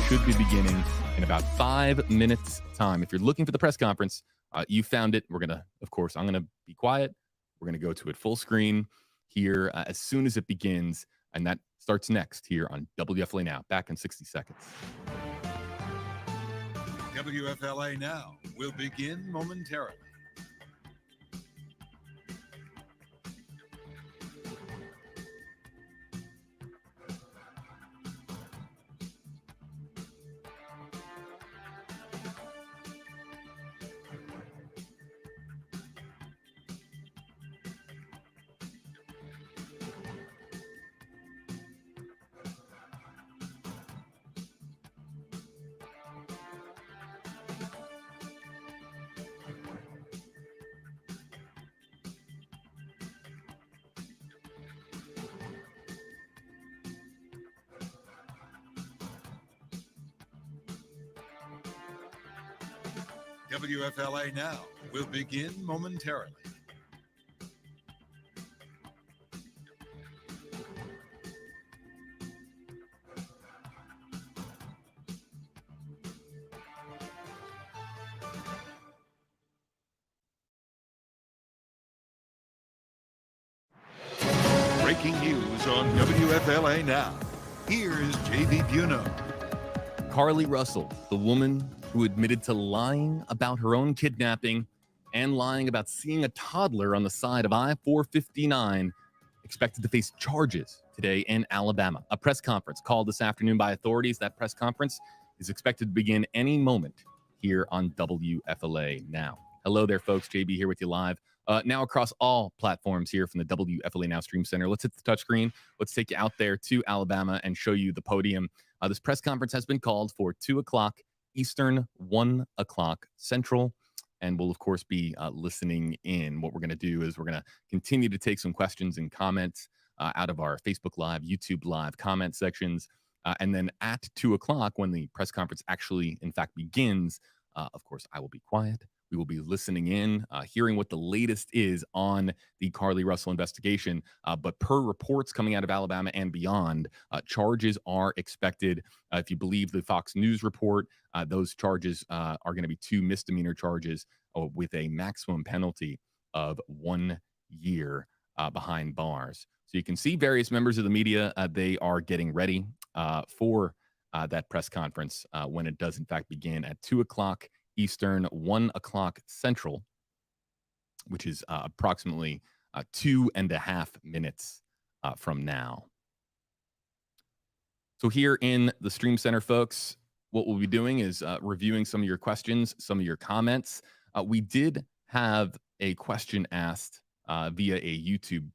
should be beginning in about 5 minutes time. If you're looking for the press conference, you found it. We're going to, of course, I'm going to be quiet. We're going to go to it full screen here as soon as it begins. And that starts next here on WFLA Now. Back in 60 seconds. WFLA Now will begin momentarily. WFLA Now will begin momentarily. Breaking news on WFLA Now. Here's JB Buno. Carlee Russell, the woman who admitted to lying about her own kidnapping and lying about seeing a toddler on the side of I-459, expected to face charges today in Alabama. A press conference called this afternoon by authorities. That press conference is expected to begin any moment here on WFLA Now. Hello there, folks. JB here with you live. Now across all platforms here from the WFLA Now Stream Center. Let's hit the touchscreen. Let's take you out there to Alabama and show you the podium. This press conference has been called for 2 o'clock Eastern, 1 o'clock Central, and we'll, of course, be listening in. What we're going to do is we're going to continue to take some questions and comments out of our Facebook Live, YouTube Live comment sections, and then at 2 o'clock, when the press conference actually, in fact, begins, of course, I will be quiet. We will be listening in, hearing what the latest is on the Carlee Russell investigation. But per reports coming out of Alabama and beyond, charges are expected. If you believe the Fox News report, those charges are going to be 2 misdemeanor charges with a maximum penalty of 1 year behind bars. So you can see various members of the media. They are getting ready for that press conference when it does, in fact, begin at 2 o'clock Eastern, 1 o'clock Central, which is approximately 2.5 minutes from now. So here in the Stream Center, folks, what we'll be doing is reviewing some of your questions, some of your comments. We did have a question asked via a YouTube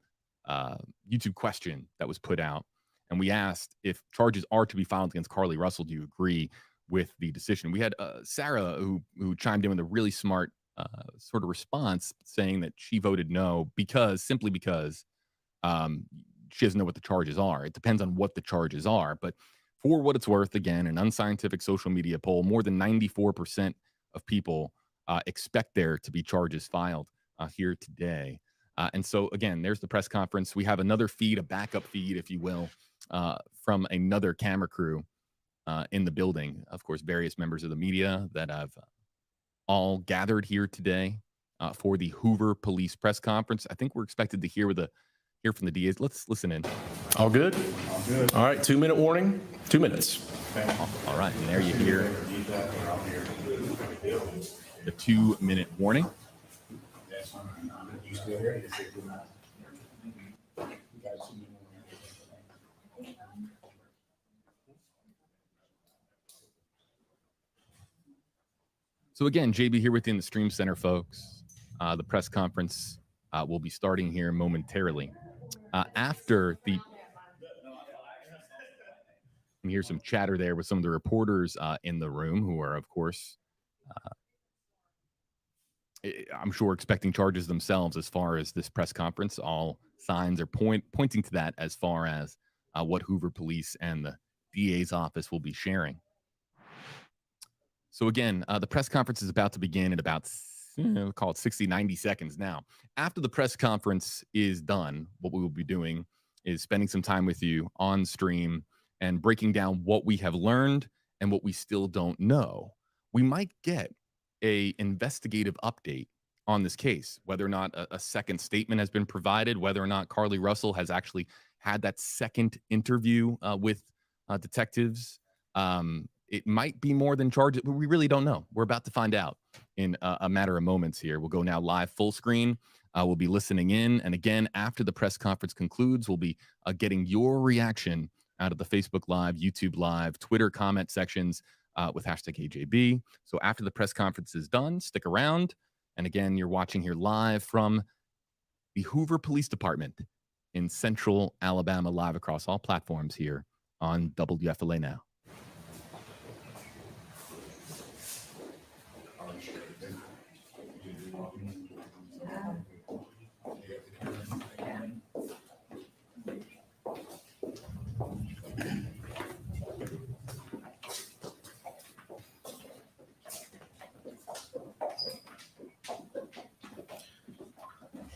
question that was put out, and we asked if charges are to be filed against Carlee Russell. Do you agree with the decision? We had Sarah who chimed in with a really smart sort of response, saying that she voted no simply because she doesn't know what the charges are. It depends on what the charges are. But for what it's worth, again, an unscientific social media poll, more than 94% of people expect there to be charges filed here today. And so, again, there's the press conference. We have another feed, a backup feed, if you will, from another camera crew in the building. Of course, various members of the media that have all gathered here today for the Hoover Police press conference. I think we're expected to hear from the DAs. Let's listen in. All good? All good. All right, 2-minute warning, 2 minutes. All right, and there you hear the 2-minute warning. So again, JB here within the Stream Center, folks. The press conference will be starting here momentarily. After the... And here's some chatter there with some of the reporters in the room who are, of course, I'm sure expecting charges themselves as far as this press conference. All signs are pointing to that as far as what Hoover Police and the DA's office will be sharing. So again, the press conference is about to begin in about, call it 60, 90 seconds now. After the press conference is done, what we will be doing is spending some time with you on stream and breaking down what we have learned and what we still don't know. We might get a investigative update on this case, whether or not a second statement has been provided, whether or not Carlee Russell has actually had that second interview with detectives. It might be more than charges, but we really don't know. We're about to find out in a matter of moments here. We'll go now live full screen. We'll be listening in. And again, after the press conference concludes, we'll be getting your reaction out of the Facebook Live, YouTube Live, Twitter comment sections with hashtag AJB. So after the press conference is done, stick around. And again, you're watching here live from the Hoover Police Department in Central Alabama, live across all platforms here on WFLA Now.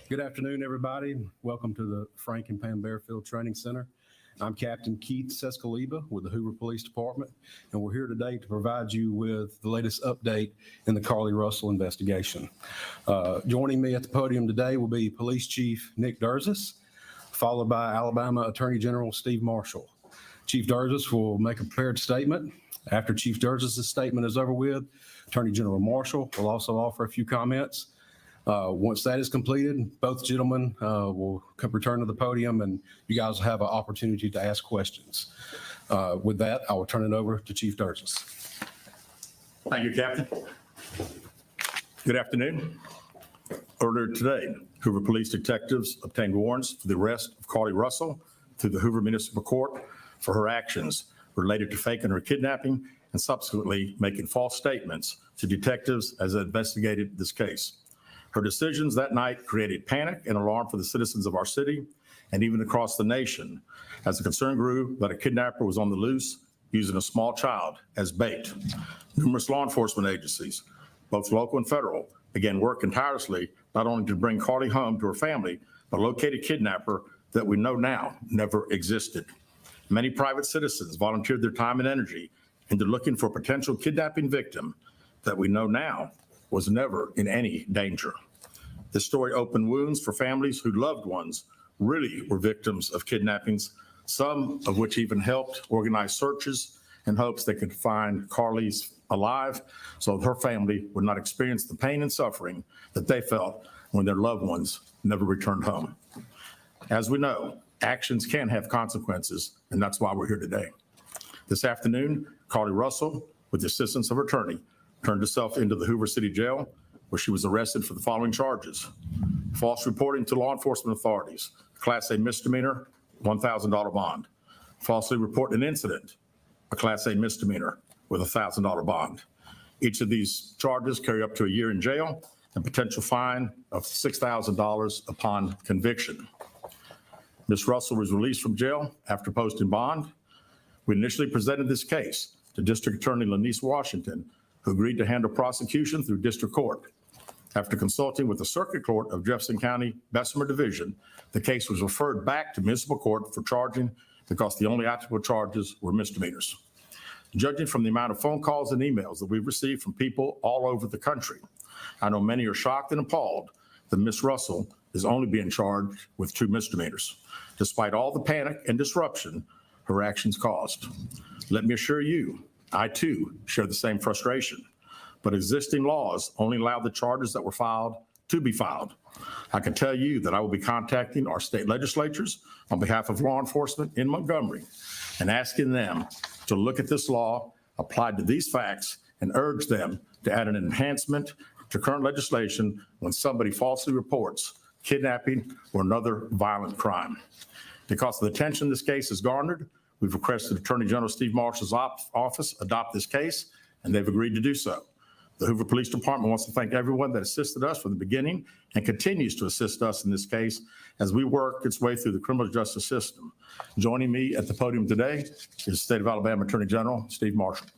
Good afternoon, everybody. Welcome to the Frank and Pam Bearfield Training Center. I'm Captain Keith Sescaliba with the Hoover Police Department, and we're here today to provide you with the latest update in the Carlee Russell investigation. Joining me at the podium today will be Police Chief Nick Durzis, followed by Alabama Attorney General Steve Marshall. Chief Durzis will make a prepared statement. After Chief Durzis' statement is over with, Attorney General Marshall will also offer a few comments. Once that is completed, both gentlemen will return to the podium, and you guys will have an opportunity to ask questions. With that, I will turn it over to Chief Durzis. Thank you, Captain. Good afternoon. Earlier today, Hoover Police detectives obtained warrants for the arrest of Carlee Russell through the Hoover Municipal Court for her actions related to faking her kidnapping and subsequently making false statements to detectives as they investigated this case. Her decisions that night created panic and alarm for the citizens of our city and even across the nation as the concern grew that a kidnapper was on the loose using a small child as bait. Numerous law enforcement agencies, both local and federal, began working tirelessly not only to bring Carlee home to her family, but locate a kidnapper that we know now never existed. Many private citizens volunteered their time and energy into looking for a potential kidnapping victim that we know now was never in any danger. This story opened wounds for families whose loved ones really were victims of kidnappings, some of which even helped organize searches in hopes they could find Carlee's alive so her family would not experience the pain and suffering that they felt when their loved ones never returned home. As we know, actions can have consequences, and that's why we're here today. This afternoon, Carlee Russell, with the assistance of her attorney, turned herself into the Hoover City Jail, where she was arrested for the following charges: false reporting to law enforcement authorities, Class A misdemeanor, $1,000 bond; falsely reporting an incident, a Class A misdemeanor with a $1,000 bond. Each of these charges carry up to a year in jail and potential fine of $6,000 upon conviction. Ms. Russell was released from jail after posting bond. We initially presented this case to District Attorney Lanice Washington, who agreed to handle prosecution through district court. After consulting with the Circuit Court of Jefferson County Bessemer Division, the case was referred back to municipal court for charging because the only applicable charges were misdemeanors. Judging from the amount of phone calls and emails that we've received from people all over the country, I know many are shocked and appalled that Ms. Russell is only being charged with 2 misdemeanors, despite all the panic and disruption her actions caused. Let me assure you, I too share the same frustration, but existing laws only allow the charges that were filed to be filed. I can tell you that I will be contacting our state legislatures on behalf of law enforcement in Montgomery and asking them to look at this law applied to these facts and urge them to add an enhancement to current legislation when somebody falsely reports kidnapping or another violent crime. Because of the attention this case has garnered, we've requested Attorney General Steve Marshall's office adopt this case, and they've agreed to do so. The Hoover Police Department wants to thank everyone that assisted us from the beginning and continues to assist us in this case as we work its way through the criminal justice system. Joining me at the podium today is State of Alabama Attorney General Steve Marshall.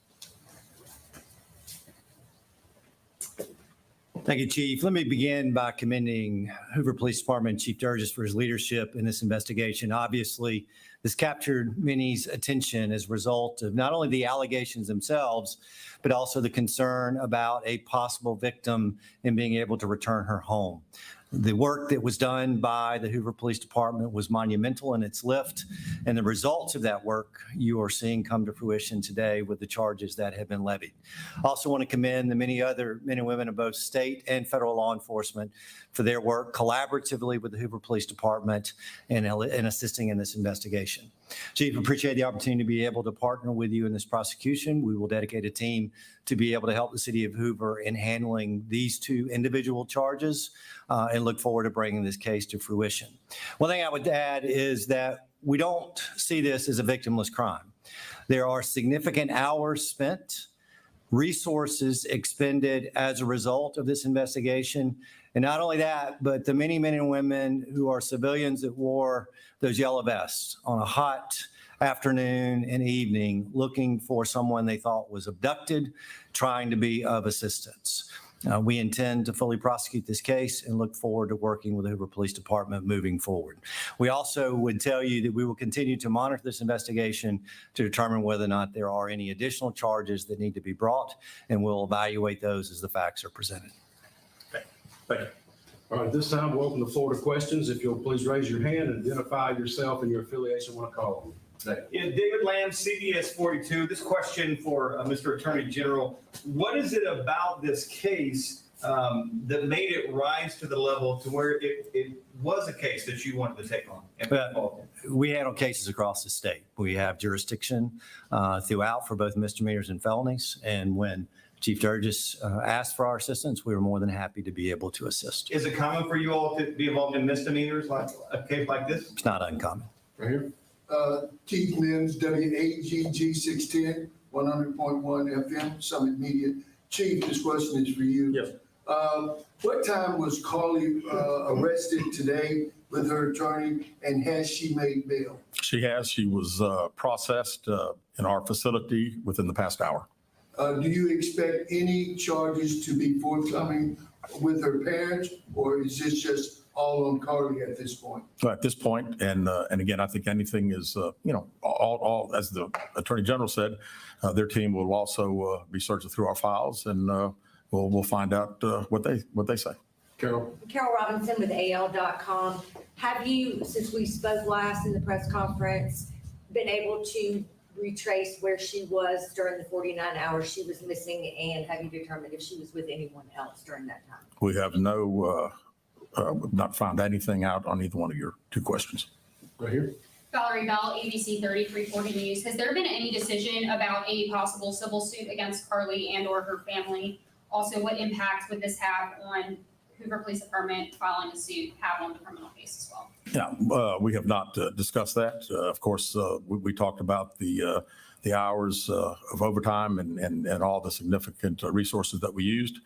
Thank you, Chief. Let me begin by commending Hoover Police Department Chief Durgis for his leadership in this investigation. Obviously, this captured many's attention as a result of not only the allegations themselves, but also the concern about a possible victim in being able to return her home. The work that was done by the Hoover Police Department was monumental in its lift, and the results of that work you are seeing come to fruition today with the charges that have been levied. I also want to commend the many other men and women of both state and federal law enforcement for their work collaboratively with the Hoover Police Department in assisting in this investigation. Chief, appreciate the opportunity to be able to partner with you in this prosecution. We will dedicate a team to be able to help the city of Hoover in handling these two individual charges and look forward to bringing this case to fruition. One thing I would add is that we don't see this as a victimless crime. There are significant hours spent, resources expended as a result of this investigation. And not only that, but the many men and women who are civilians that wore those yellow vests on a hot afternoon and evening looking for someone they thought was abducted, trying to be of assistance. We intend to fully prosecute this case and look forward to working with the Hoover Police Department moving forward. We also would tell you that we will continue to monitor this investigation to determine whether or not there are any additional charges that need to be brought, and we'll evaluate those as the facts are presented. Thank you. All right, at this time, we'll open the floor to questions. If you'll please raise your hand and identify yourself and your affiliation when I call on you. Yeah, David Lamb, CBS 42. This question for Mr. Attorney General. What is it about this case that made it rise to the level to where it was a case that you wanted to take on? We handle cases across the state. We have jurisdiction throughout for both misdemeanors and felonies. And when Chief Durgis asked for our assistance, we were more than happy to be able to assist. Is it common for you all to be involved in misdemeanors like a case like this? It's not uncommon. Right here. Keith Mims, WAGG 610, 100.1 FM, Summit Media. Chief, this question is for you. Yes. What time was Carlee arrested today with her attorney, and has she made bail? She has. She was processed in our facility within the past hour. Do you expect any charges to be forthcoming with her parents, or is this just all on Carlee at this point? At this point, and again, I think anything is, all as the Attorney General said, their team will also be searching through our files, and we'll find out what they say. Carol. Carol Robinson with AL.com. Have you, since we spoke last in the press conference, been able to retrace where she was during the 49 hours she was missing, and have you determined if she was with anyone else during that time? We have not found anything out on either one of your two questions. Right here. Valerie Bell, ABC 3340 News. Has there been any decision about a possible civil suit against Carlee and or her family? Also, what impact would this have on Hoover Police Department filing a suit, have on the criminal case as well? Yeah, we have not discussed that. Of course, we talked about the hours of overtime and all the significant resources that we used.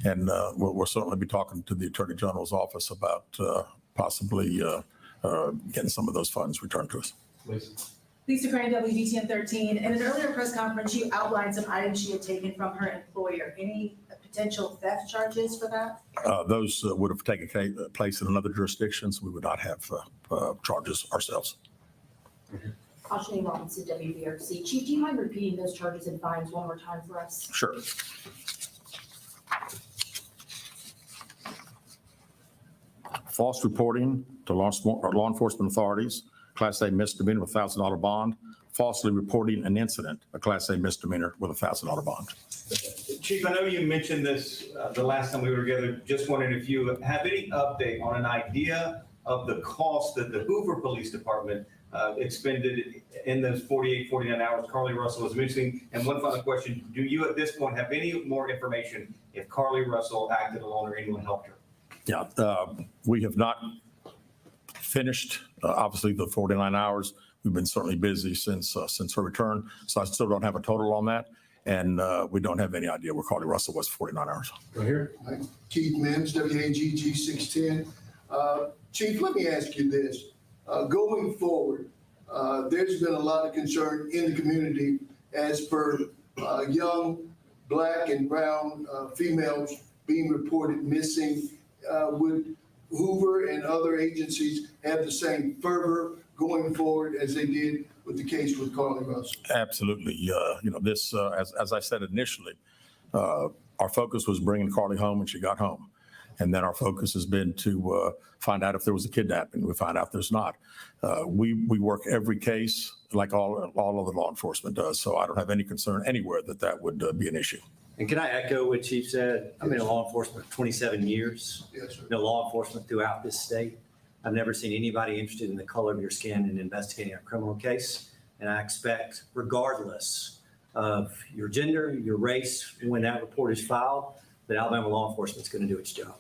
And we'll certainly be talking to the Attorney General's office about possibly getting some of those funds returned to us. Lisa Crane, WDTN 13. In an earlier press conference, you outlined some items she had taken from her employer. Any potential theft charges for that? Those would have taken place in another jurisdiction, so we would not have charges ourselves. Ashani Robinson, WBRC. Chief, do you mind repeating those charges and fines one more time for us? Sure. False reporting to law enforcement authorities, Class A misdemeanor with $1,000 bond. Falsely reporting an incident, a Class A misdemeanor with a $1,000 bond. Chief, I know you mentioned this the last time we were together. Just wondering if you have any update on an idea of the cost that the Hoover Police Department expended in those 48, 49 hours Carlee Russell was missing. And one final question, do you at this point have any more information if Carlee Russell acted alone or anyone helped her? Yeah, we have not finished, obviously, the 49 hours. We've been certainly busy since her return, so I still don't have a total on that. And we don't have any idea where Carlee Russell was 49 hours. Right here. Keith Mims, WAGG 610. Chief, let me ask you this. Going forward, there's been a lot of concern in the community as per young Black and brown females being reported missing. Would Hoover and other agencies have the same fervor going forward as they did with the case with Carlee Russell? Absolutely. This, as I said initially, our focus was bringing Carlee home when she got home. And then our focus has been to find out if there was a kidnapping. We find out there's not. We work every case like all of the law enforcement does. So I don't have any concern anywhere that would be an issue. And can I echo what Chief said? I've been in law enforcement for 27 years. Yes, sir. Law enforcement throughout this state. I've never seen anybody interested in the color of your skin in investigating a criminal case. And I expect, regardless of your gender, your race, when that report is filed, that Alabama law enforcement is going to do its job.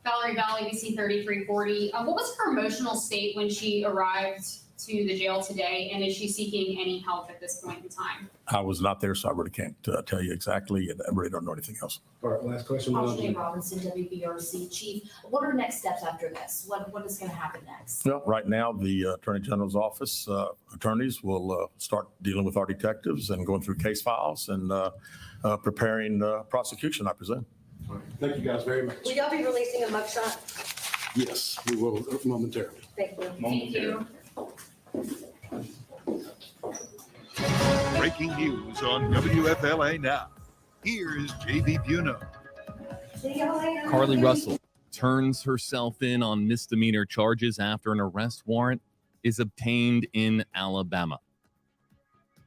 Valerie Bell, ABC 3340. What was her emotional state when she arrived to the jail today? And is she seeking any help at this point in time? I was not there, so I really can't tell you exactly, and I really don't know anything else. All right, last question. Ashley Robinson, WBRC. Chief, what are next steps after this? What is going to happen next? Well, right now, the Attorney General's office attorneys will start dealing with our detectives and going through case files and preparing prosecution, I presume. All right. Thank you guys very much. Will y'all be releasing a mugshot? Yes, we will momentarily. Thank you. Thank you. Breaking news on WFLA Now. Here is JB Buno. See y'all later. Carlee Russell turns herself in on misdemeanor charges after an arrest warrant is obtained in Alabama.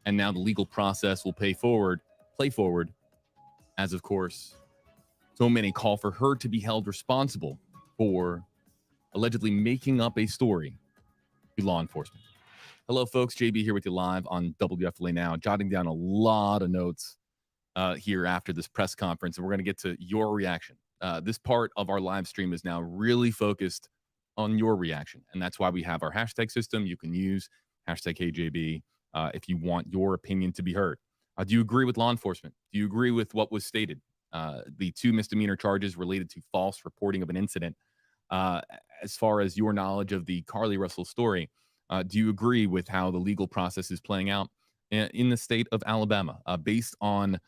And now the legal process will play forward, as of course, so many call for her to be held responsible for allegedly making up a story to law enforcement. Hello, folks. JB here with you live on WFLA Now, jotting down a lot of notes here after this press conference, and we're going to get to your reaction. This part of our live stream is now really focused on your reaction, and that's why we have our hashtag system. You can use hashtag HeyJB if you want your opinion to be heard. Do you agree with law enforcement? Do you agree with what was stated? The 2 misdemeanor charges related to false reporting of an incident. As far as your knowledge of the Carlee Russell story, do you agree with how the legal process is playing out in the state of Alabama? Based on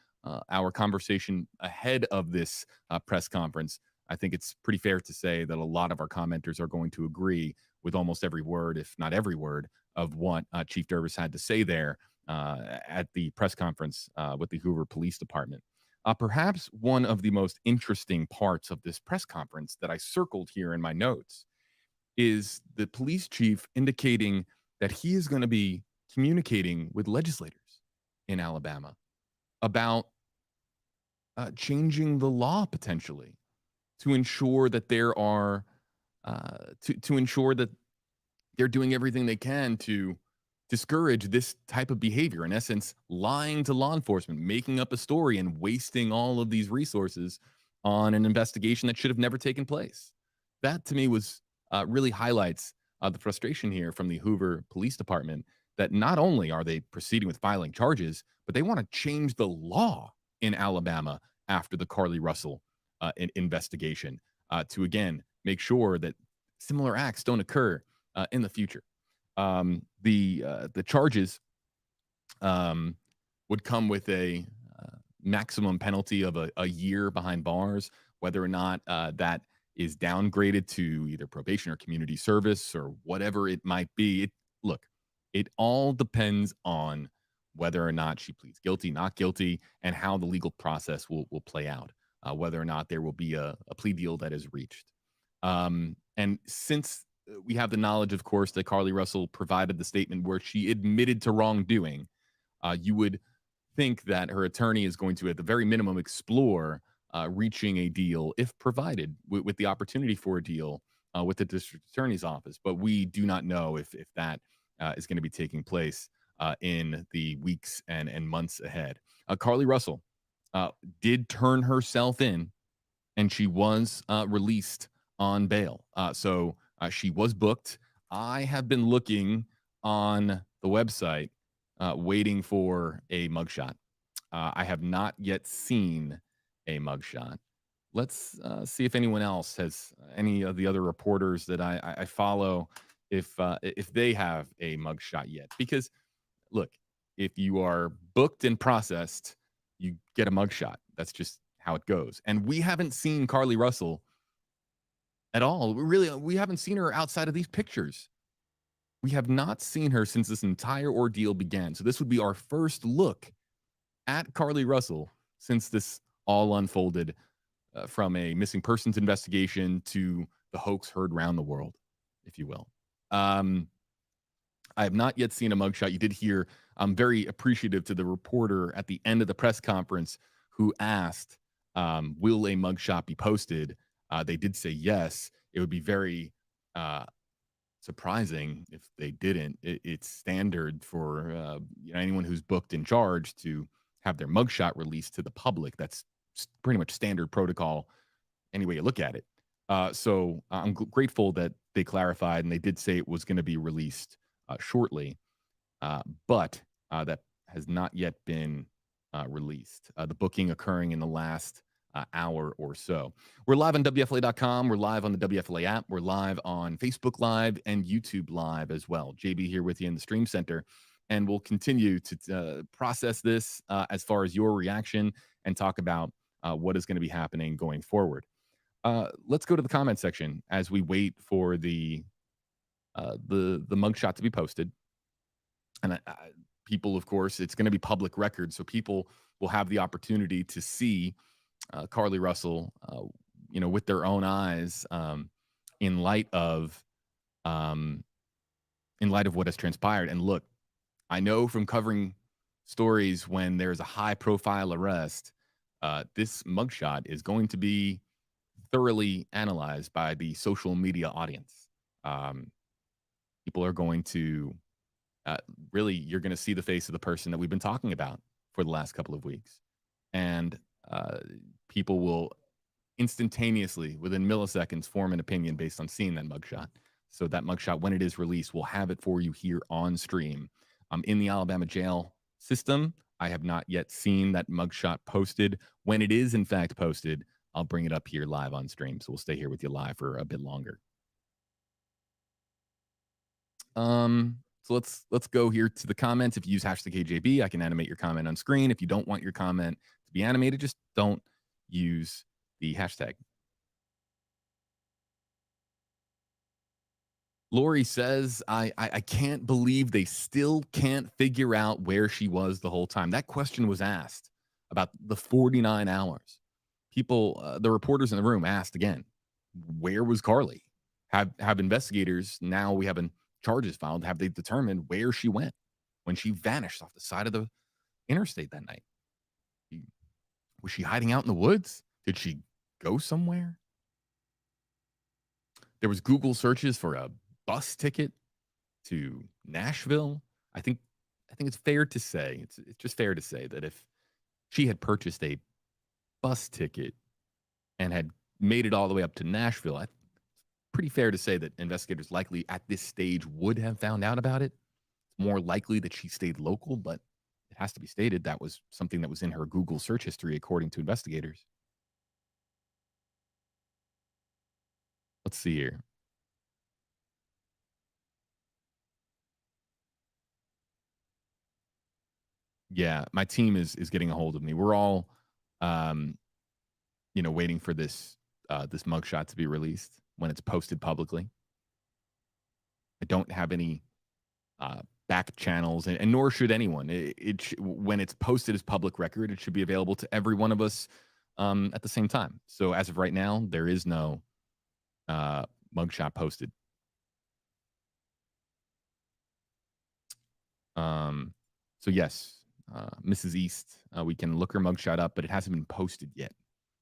our conversation ahead of this press conference, I think it's pretty fair to say that a lot of our commenters are going to agree with almost every word, if not every word, of what Chief Dervis had to say there at the press conference with the Hoover Police Department. Perhaps one of the most interesting parts of this press conference that I circled here in my notes is the police chief indicating that he is going to be communicating with legislators in Alabama about changing the law potentially to ensure that there are to ensure that they're doing everything they can to discourage this type of behavior. In essence, lying to law enforcement, making up a story, and wasting all of these resources on an investigation that should have never taken place. That, to me, was really highlights the frustration here from the Hoover Police Department, that not only are they proceeding with filing charges, but they want to change the law in Alabama after the Carlee Russell investigation to, again, make sure that similar acts don't occur in the future. The charges would come with a maximum penalty of a year behind bars, whether or not that is downgraded to either probation or community service or whatever it might be. It all depends on whether or not she pleads guilty, not guilty, and how the legal process will play out, whether or not there will be a plea deal that is reached. And since we have the knowledge, of course, that Carlee Russell provided the statement where she admitted to wrongdoing, you would think that her attorney is going to, at the very minimum, explore reaching a deal if provided with the opportunity for a deal with the district attorney's office. But we do not know if that is going to be taking place in the weeks and months ahead. Carlee Russell did turn herself in, and she was released on bail. So she was booked. I have been looking on the website, waiting for a mugshot. I have not yet seen a mugshot. Let's see if anyone else has, any of the other reporters that I follow, if they have a mugshot yet. Because, look, if you are booked and processed, you get a mugshot. That's just how it goes. And we haven't seen Carlee Russell at all. We haven't seen her outside of these pictures. We have not seen her since this entire ordeal began. So this would be our first look at Carlee Russell since this all unfolded, from a missing persons investigation to the hoax heard around the world, if you will. I have not yet seen a mugshot. You did hear, I'm very appreciative to the reporter at the end of the press conference who asked, will a mugshot be posted? They did say yes. It would be very surprising if they didn't. It's standard for anyone who's booked in charge to have their mugshot released to the public. That's pretty much standard protocol any way you look at it. So I'm grateful that they clarified, and they did say it was going to be released shortly, but that has not yet been released. The booking occurring in the last hour or so. We're live on WFLA.com. We're live on the WFLA app. We're live on Facebook Live and YouTube Live as well. JB here with you in the Stream Center, and we'll continue to process this as far as your reaction and talk about what is going to be happening going forward. Let's go to the comment section as we wait for the mugshot to be posted. And people, of course, it's going to be public record, so people will have the opportunity to see Carlee Russell, with their own eyes, in light of what has transpired. And look, I know from covering stories when there's a high-profile arrest, this mugshot is going to be thoroughly analyzed by the social media audience. People are going to really, you're going to see the face of the person that we've been talking about for the last couple of weeks. And people will instantaneously, within milliseconds, form an opinion based on seeing that mugshot. So that mugshot, when it is released, we'll have it for you here on stream. In the Alabama jail system, I have not yet seen that mugshot posted. When it is, in fact, posted, I'll bring it up here live on stream. So we'll stay here with you live for a bit longer. So let's go here to the comments. If you use hashtag KJB, I can animate your comment on screen. If you don't want your comment to be animated, just don't use the hashtag. Lori says, I can't believe they still can't figure out where she was the whole time. That question was asked about the 49 hours. People, the reporters in the room asked again, where was Carlee? Have investigators, now we have charges filed, have they determined where she went when she vanished off the side of the interstate that night? Was she hiding out in the woods? Did she go somewhere? There was Google searches for a bus ticket to Nashville. I think it's fair to say, it's just fair to say that if she had purchased a bus ticket and had made it all the way up to Nashville, it's pretty fair to say that investigators likely at this stage would have found out about it. It's more likely that she stayed local, but it has to be stated that was something that was in her Google search history, according to investigators. Let's see here. Yeah, my team is getting a hold of me. We're all, waiting for this mugshot to be released when it's posted publicly. I don't have any back channels, and nor should anyone. When it's posted as public record, it should be available to every one of us at the same time. So as of right now, there is no mugshot posted. So yes, Mrs. East, we can look her mugshot up, but it hasn't been posted yet.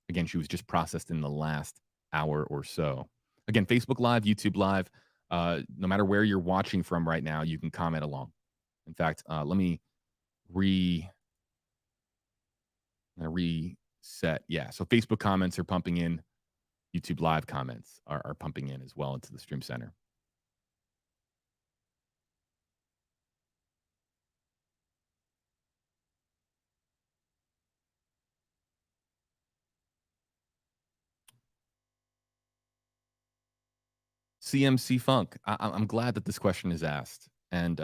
Again, she was just processed in the last hour or so. Again, Facebook Live, YouTube Live, no matter where you're watching from right now, you can comment along. In fact, let me reset. Yeah, so Facebook comments are pumping in. YouTube Live comments are pumping in as well into the Stream Center. CMC Funk, I'm glad that this question is asked, and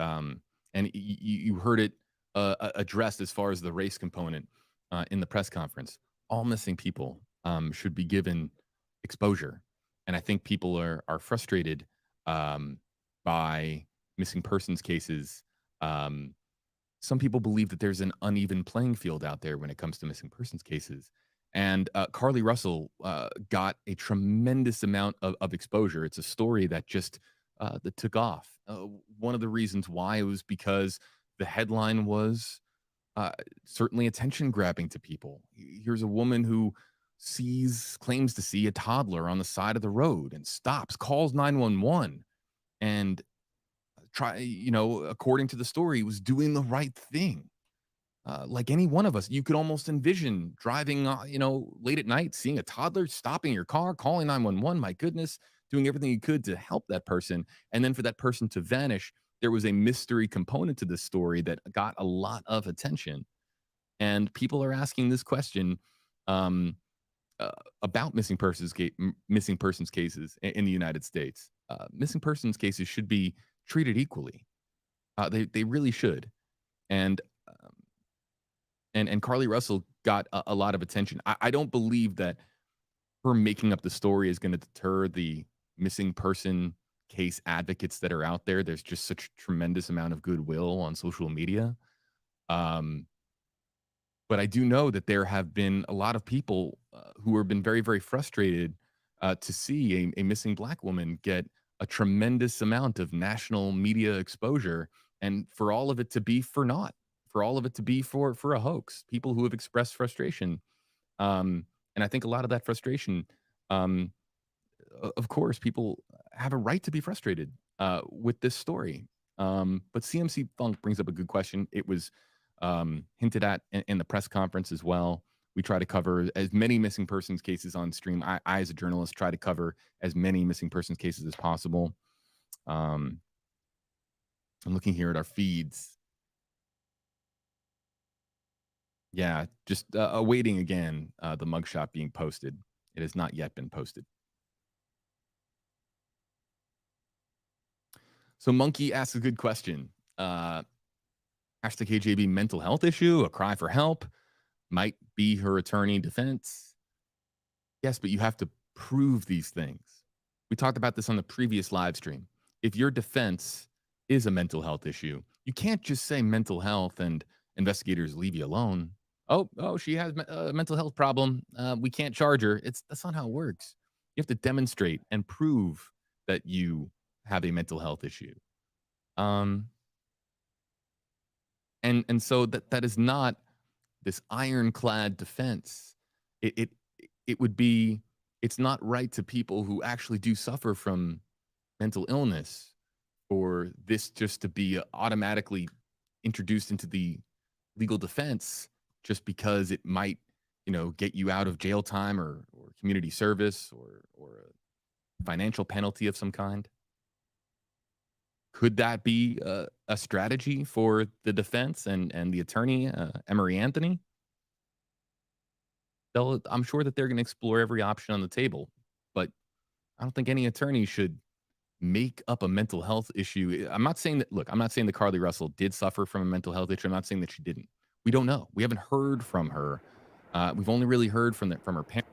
you heard it addressed as far as the race component in the press conference. all missing people should be given exposure. And I think people are frustrated by missing persons cases. Um, some people believe that there's an uneven playing field out there when it comes to missing persons cases. And Carlee Russell got a tremendous amount of exposure. It's a story that just that took off. One of the reasons why it was because the headline was uh, certainly attention grabbing to people. Here's a woman who claims to see a toddler on the side of the road and stops, calls 911, and according to the story, was doing the right thing. Like any one of us, you could almost envision driving, late at night, seeing a toddler, stopping your car, calling 911. My goodness, doing everything you could to help that person. And then for that person to vanish, there was a mystery component to this story that got a lot of attention. And people are asking this question um, about missing persons cases in the United States. Missing persons cases should be treated equally. They really should. And Carlee Russell got a lot of attention. I don't believe that her making up the story is going to deter the missing person case advocates that are out there. There's just such a tremendous amount of goodwill on social media. But I do know that there have been a lot of people who have been very, very frustrated to see a missing Black woman get a tremendous amount of national media exposure, and for all of it to be for naught, for all of it to be for a hoax. People who have expressed frustration, and I think a lot of that frustration, of course, people have a right to be frustrated with this story. But CMC Funk brings up a good question. It was hinted at in the press conference as well. We try to cover as many missing persons cases on stream. I as a journalist, try to cover as many missing persons cases as possible. I'm looking here at our feeds. Yeah, just awaiting again the mugshot being posted. It has not yet been posted. So Monkey asks a good question. Hashtag KJB mental health issue, a cry for help, might be her attorney defense. Yes, but you have to prove these things. We talked about this on the previous live stream. If your defense is a mental health issue, you can't just say mental health and investigators leave you alone. Oh, she has a mental health problem. We can't charge her. That's not how it works. You have to demonstrate and prove that you have a mental health issue. And so that is not this ironclad defense. It's not right to people who actually do suffer from mental illness for this just to be automatically introduced into the legal defense just because it might, get you out of jail time or community service or a financial penalty of some kind. Could that be a strategy for the defense and the attorney, Emory Anthony? I'm sure that they're going to explore every option on the table, but I don't think any attorney should make up a mental health issue. I'm not saying that Carlee Russell did suffer from a mental health issue. I'm not saying that she didn't. We don't know. We haven't heard from her. We've only really heard from her parents.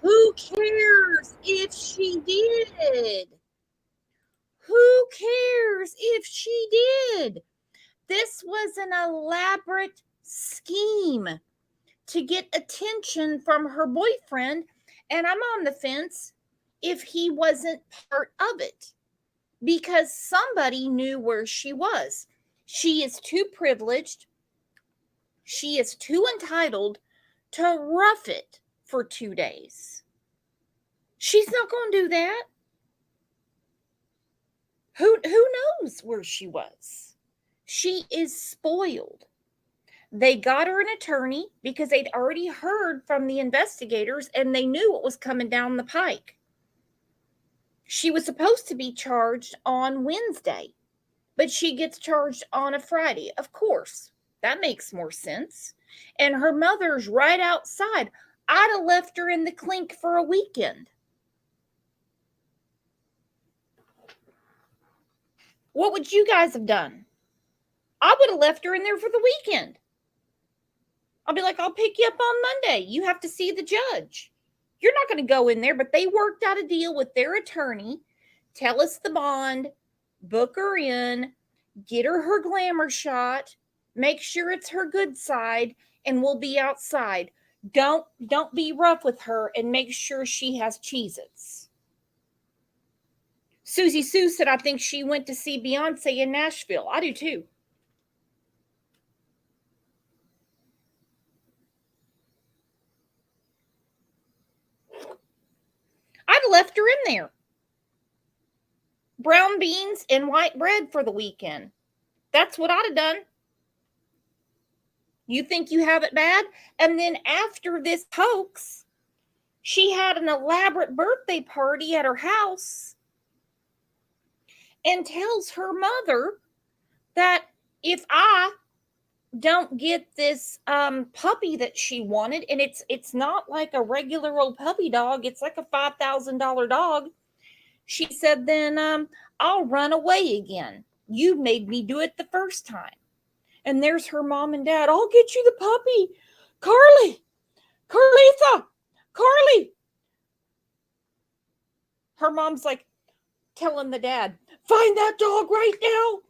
Who cares if she did? Who cares if she did? This was an elaborate scheme to get attention from her boyfriend, and I'm on the fence if he wasn't part of it because somebody knew where she was. She is too privileged. She is too entitled to rough it for 2 days. She's not going to do that. Who knows where she was? She is spoiled. They got her an attorney because they'd already heard from the investigators and they knew what was coming down the pike. She was supposed to be charged on Wednesday, but she gets charged on a Friday. Of course, that makes more sense. And her mother's right outside. I'd have left her in the clink for a weekend. What would you guys have done? I would have left her in there for the weekend. I'll be like, I'll pick you up on Monday. You have to see the judge. You're not going to go in there, but they worked out a deal with their attorney. Tell us the bond, book her in, get her glamour shot, make sure it's her good side, and we'll be outside. Don't be rough with her, and make sure she has Cheez-Its. Susie Sue said, I think she went to see Beyonce in Nashville. I do too. I'd left her in there. Brown beans and white bread for the weekend. That's what I'd have done. You think you have it bad? And then after this hoax, she had an elaborate birthday party at her house and tells her mother that if I don't get this puppy that she wanted, and it's not like a regular old puppy dog, it's like a $5,000 dog. She said, then I'll run away again. You made me do it the first time. And there's her mom and dad. I'll get you the puppy. Carlee, Carletha, Carlee. Her mom's like telling the dad, find that dog right now.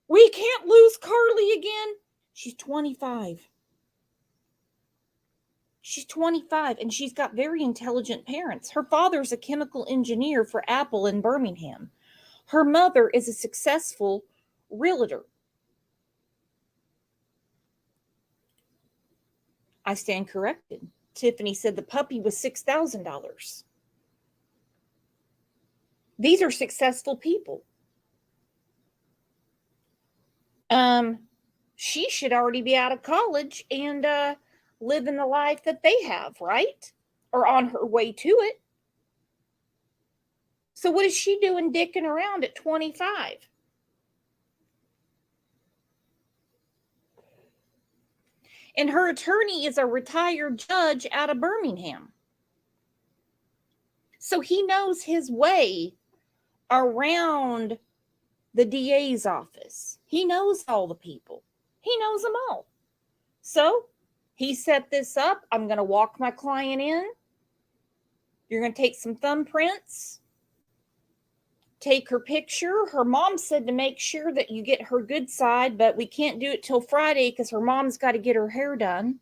We can't lose Carlee again. She's 25. She's 25, and she's got very intelligent parents. Her father's a chemical engineer for Apple in Birmingham. Her mother is a successful realtor. I stand corrected. Tiffany said the puppy was $6,000. These are successful people. She should already be out of college and living the life that they have, right? Or on her way to it. So what is she doing dicking around at 25? And her attorney is a retired judge out of Birmingham. So he knows his way around the DA's office. He knows all the people. He knows them all. So he set this up. I'm going to walk my client in. You're going to take some thumbprints. Take her picture. Her mom said to make sure that you get her good side, but we can't do it till Friday because her mom's got to get her hair done.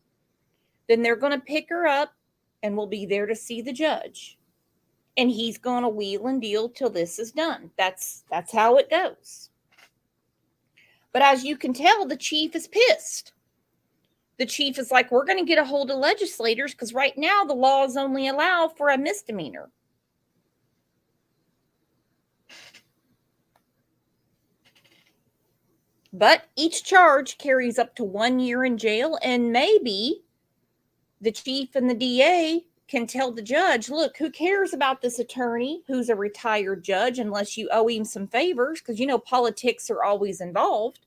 Then they're going to pick her up and we'll be there to see the judge. And he's going to wheel and deal till this is done. That's how it goes. But as you can tell, the chief is pissed. The chief is like, we're going to get a hold of legislators because right now the laws only allow for a misdemeanor. But each charge carries up to 1 year in jail, and maybe the chief and the DA can tell the judge, look, who cares about this attorney who's a retired judge unless you owe him some favors? Because, you know, politics are always involved.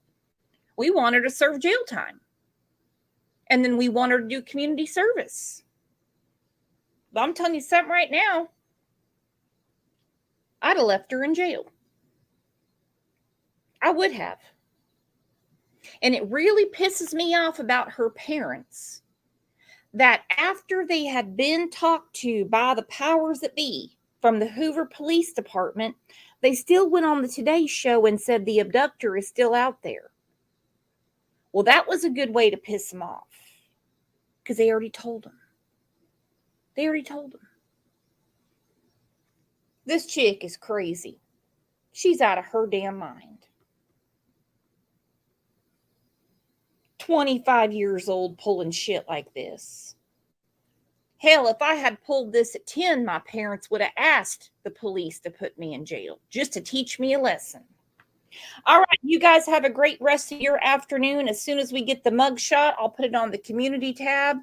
We want her to serve jail time. And then we want her to do community service. But I'm telling you something right now. I'd have left her in jail. I would have. And it really pisses me off about her parents that after they had been talked to by the powers that be from the Hoover Police Department, they still went on the Today Show and said the abductor is still out there. Well, that was a good way to piss them off because they already told them. They already told them. This chick is crazy. She's out of her damn mind. 25 years old pulling shit like this. Hell, if I had pulled this at 10, my parents would have asked the police to put me in jail just to teach me a lesson. All right, you guys have a great rest of your afternoon. As soon as we get the mugshot, I'll put it on the community tab.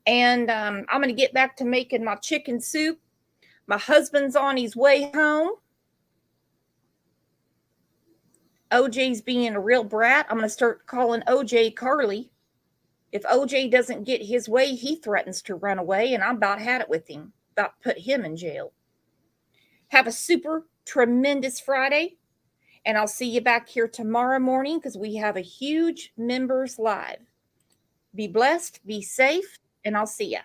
And I'm going to get back to making my chicken soup. My husband's on his way home. OJ's being a real brat. I'm going to start calling OJ Carlee. If OJ doesn't get his way, he threatens to run away, and I'm about had it with him. About to put him in jail. Have a super tremendous Friday, and I'll see you back here tomorrow morning because we have a huge members live. Be blessed, be safe, and I'll see ya.